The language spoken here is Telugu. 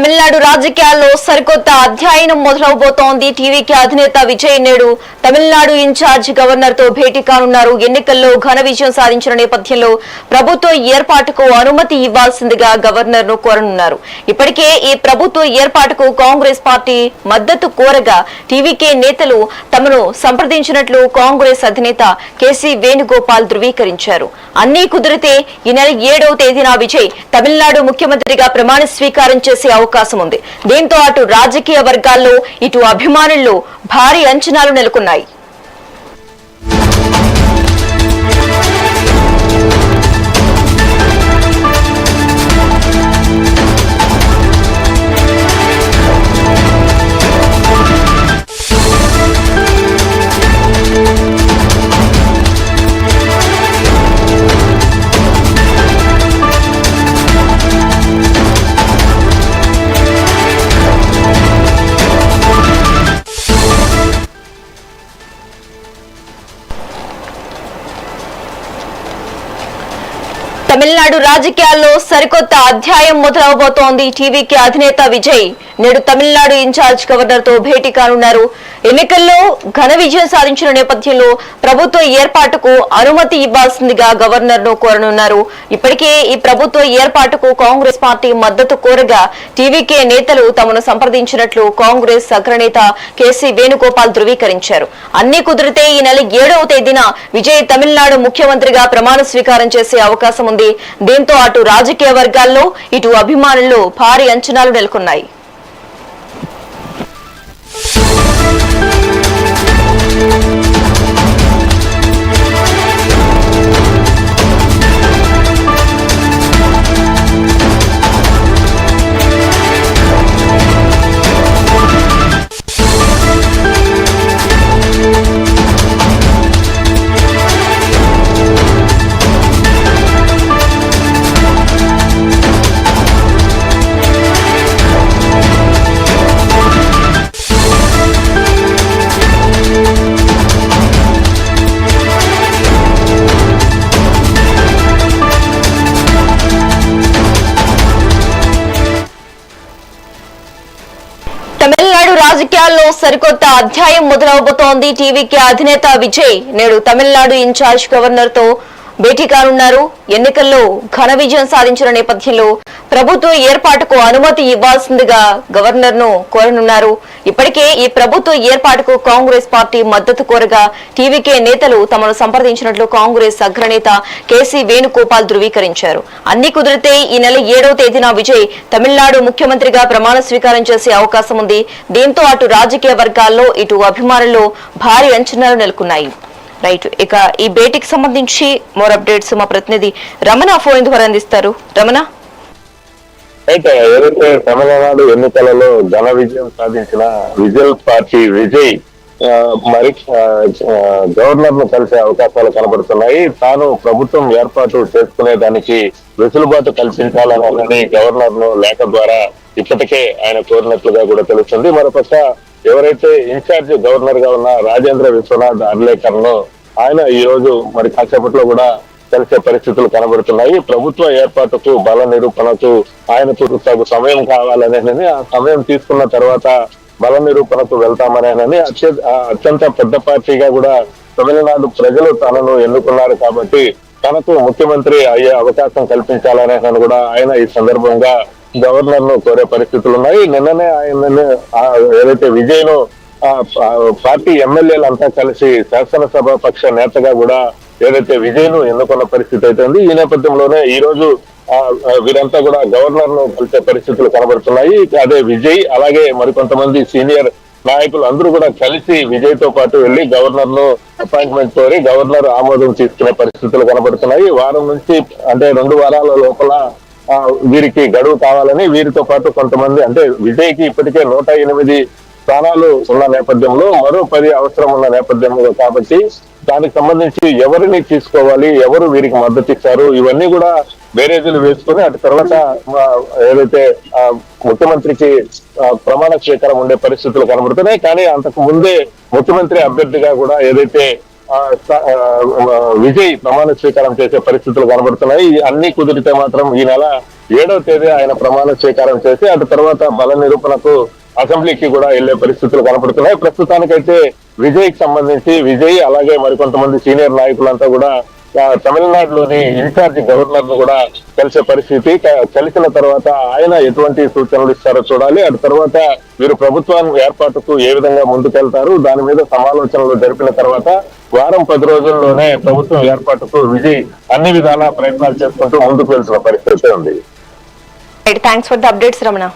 తమిళనాడు రాజకీయాల్లో సరికొత్త అధ్యాయం మొదలవబోతోంది. టీవీకి అధినేత విజయ్ నేడు తమిళనాడు ఇన్ఛార్జ్ గవర్నర్ తో భేటీ కానున్నారు. ఎన్నికల్లో ఘన విజయం సాధించిన నేపథ్యంలో ప్రభుత్వ ఏర్పాటుకు అనుమతి ఇవ్వాల్సిందిగా గవర్నర్ ను కోరనున్నారు. ఇప్పటికే ఈ ప్రభుత్వ ఏర్పాటుకు కాంగ్రెస్ పార్టీ మద్దతు కోరగా టీవీకే నేతలు తమను సంప్రదించినట్లు కాంగ్రెస్ అధినేత కేసీ వేణుగోపాల్ ధృవీకరించారు. అన్నీ కుదిరితే ఈ నెల 7వ తేదీన విజయ్ తమిళనాడు ముఖ్యమంత్రిగా ప్రమాణ స్వీకారం చేసే అవకాశం ఉంది. దీంతో అటు రాజకీయ వర్గాల్లో ఇటు అభిమానుల్లో భారీ అంచనాలు నెలకొన్నాయి. తమిళనాడు రాజకీయాల్లో సరికొత్త అధ్యాయం మొదలవబోతోంది. టీవీకి అధినేత విజయ్ నేడు తమిళనాడు ఇన్ఛార్జ్ గవర్నర్ తో భేటీ కానున్నారు. ఎన్నికల్లో ఘన విజయం సాధించిన నేపథ్యంలో ప్రభుత్వ ఏర్పాటుకు అనుమతి ఇవ్వాల్సిందిగా గవర్నర్ ను కోరనున్నారు. ఇప్పటికే ఈ ప్రభుత్వ ఏర్పాటుకు కాంగ్రెస్ పార్టీ మద్దతు కోరగా టీవీకే నేతలు తమను సంప్రదించినట్లు కాంగ్రెస్ అగ్రనేత కేసీ వేణుగోపాల్ ధృవీకరించారు. అన్ని కుదిరితే ఈ నెల 7వ తేదీన విజయ్ తమిళనాడు ముఖ్యమంత్రిగా ప్రమాణ స్వీకారం చేసే అవకాశం ఉంది. దీంతో అటు రాజకీయ వర్గాల్లో ఇటు అభిమానుల్లో భారీ అంచనాలు నెలకొన్నాయి. తమిళనాడు రాజకీయాల్లో సరికొత్త అధ్యాయం మొదలవబోతోంది. టీవీకి అధినేత విజయ్ నేడు తమిళనాడు ఇన్ఛార్జ్ గవర్నర్ తో భేటీ కానున్నారు. ఎన్నికల్లో ఘన విజయం సాధించిన నేపథ్యంలో ప్రభుత్వ ఏర్పాటుకు అనుమతి ఇవ్వాల్సిందిగా గవర్నర్ ను కోరనున్నారు. ఇప్పటికే ఈ ప్రభుత్వ ఏర్పాటుకు కాంగ్రెస్ పార్టీ మద్దతు కోరగా టీవీకే నేతలు తమను సంప్రదించినట్లు కాంగ్రెస్ అగ్రనేత కేసీ వేణుగోపాల్ ధృవీకరించారు. అన్ని కుదిరితే ఈ నెల 7వ తేదీన విజయ్ తమిళనాడు ముఖ్యమంత్రిగా ప్రమాణ స్వీకారం చేసే అవకాశం ఉంది. దీంతో అటు రాజకీయ వర్గాల్లో ఇటు అభిమానుల్లో భారీ అంచనాలు నెలకొన్నాయి. రైట్, ఇక ఈ భేటీకి సంబంధించి మోర్ అప్డేట్స్ మా ప్రతినిధి రమణ ఫోన్ ద్వారా అందిస్తారు. రమణ, అయితే ఏదైతే తమిళనాడు ఎన్నికలలో ఘన విజయం సాధించిన విజయ్ పార్టీ విజయ్ మరి గవర్నర్ ను కలిసే అవకాశాలు కనబడుతున్నాయి. తాను ప్రభుత్వం ఏర్పాటు చేసుకునే దానికి వెసులుబాటు కల్పించాలని గవర్నర్ ను లేఖ ద్వారా ఇప్పటికే ఆయన కోరినట్లుగా కూడా తెలుస్తుంది. మరోపక్క ఎవరైతే ఇన్ఛార్జ్ గవర్నర్ గా ఉన్న రాజేంద్ర విశ్వనాథ్ అర్లేకర్ ను ఆయన ఈ రోజు మరి కాసేపట్లో కూడా కలిసే పరిస్థితులు కనబడుతున్నాయి. ప్రభుత్వ ఏర్పాటుకు బల నిరూపణకు ఆయనకు తగు సమయం కావాలనేది, ఆ సమయం తీసుకున్న తర్వాత బల నిరూపణకు వెళ్తామనేనని అత్యంత పెద్ద పార్టీగా కూడా తమిళనాడు ప్రజలు తనను ఎన్నుకున్నారు కాబట్టి తనకు ముఖ్యమంత్రి అయ్యే అవకాశం కల్పించాలనేది కూడా ఆయన ఈ సందర్భంగా గవర్నర్ ను కోరే పరిస్థితులు ఉన్నాయి. నిన్ననే ఆయన ఏదైతే విజయ్ ను పార్టీ ఎమ్మెల్యేలంతా కలిసి శాసనసభ పక్ష నేతగా కూడా ఏదైతే విజయ్ ను ఎన్నుకున్న పరిస్థితి అయితే ఉంది. ఈ నేపథ్యంలోనే ఈ రోజు వీరంతా కూడా గవర్నర్ ను కలిసే పరిస్థితులు కనబడుతున్నాయి. అదే విజయ్ అలాగే మరికొంతమంది సీనియర్ నాయకులు అందరూ కూడా కలిసి విజయ్ తో పాటు వెళ్లి గవర్నర్ ను అపాయింట్మెంట్ కోరి గవర్నర్ ఆమోదం తీసుకునే పరిస్థితులు కనబడుతున్నాయి. వారం నుంచి అంటే 2 వారాల లోపల వీరికి గడువు కావాలని, వీరితో పాటు కొంతమంది అంటే విజయ్ కి ఇప్పటికే 108 స్థానాలు ఉన్న నేపథ్యంలో మరో 10 అవసరం ఉన్న నేపథ్యంలో కాబట్టి దానికి సంబంధించి ఎవరిని తీసుకోవాలి, ఎవరు వీరికి మద్దతు ఇచ్చారు, ఇవన్నీ కూడా బేరేజీలు వేసుకుని అటు తర్వాత ఏదైతే ముఖ్యమంత్రికి ప్రమాణ స్వీకారం ఉండే పరిస్థితులు కనబడుతున్నాయి. కానీ అంతకు ముందే ముఖ్యమంత్రి అభ్యర్థిగా కూడా ఏదైతే విజయ్ ప్రమాణ స్వీకారం చేసే పరిస్థితులు కనబడుతున్నాయి. అన్ని కుదిరితే మాత్రం ఈ నెల 7వ తేదీ ఆయన ప్రమాణ స్వీకారం చేసి అటు తర్వాత బల నిరూపణకు అసెంబ్లీకి కూడా వెళ్లే పరిస్థితులు కనపడుతున్నాయి. ప్రస్తుతానికైతే విజయ్ కి సంబంధించి విజయ్ అలాగే మరికొంతమంది సీనియర్ నాయకులంతా కూడా తమిళనాడులోని ఇన్ఛార్జి గవర్నర్ ను కూడా కలిసే పరిస్థితి. కలిసిన తర్వాత ఆయన ఎటువంటి సూచనలు ఇస్తారో చూడాలి. అటు తర్వాత వీరు ప్రభుత్వాన్ని ఏర్పాటుకు ఏ విధంగా ముందుకెళ్తారు, దాని మీద సమాలోచనలు జరిపిన తర్వాత వారం 10 రోజుల్లోనే ప్రభుత్వం ఏర్పాటుకు విజయ్ అన్ని విధాలా ప్రయత్నాలు చేసుకుంటూ ముందుకు వెళ్తున్న పరిస్థితి ఉంది. Thanks for the updates Ramana.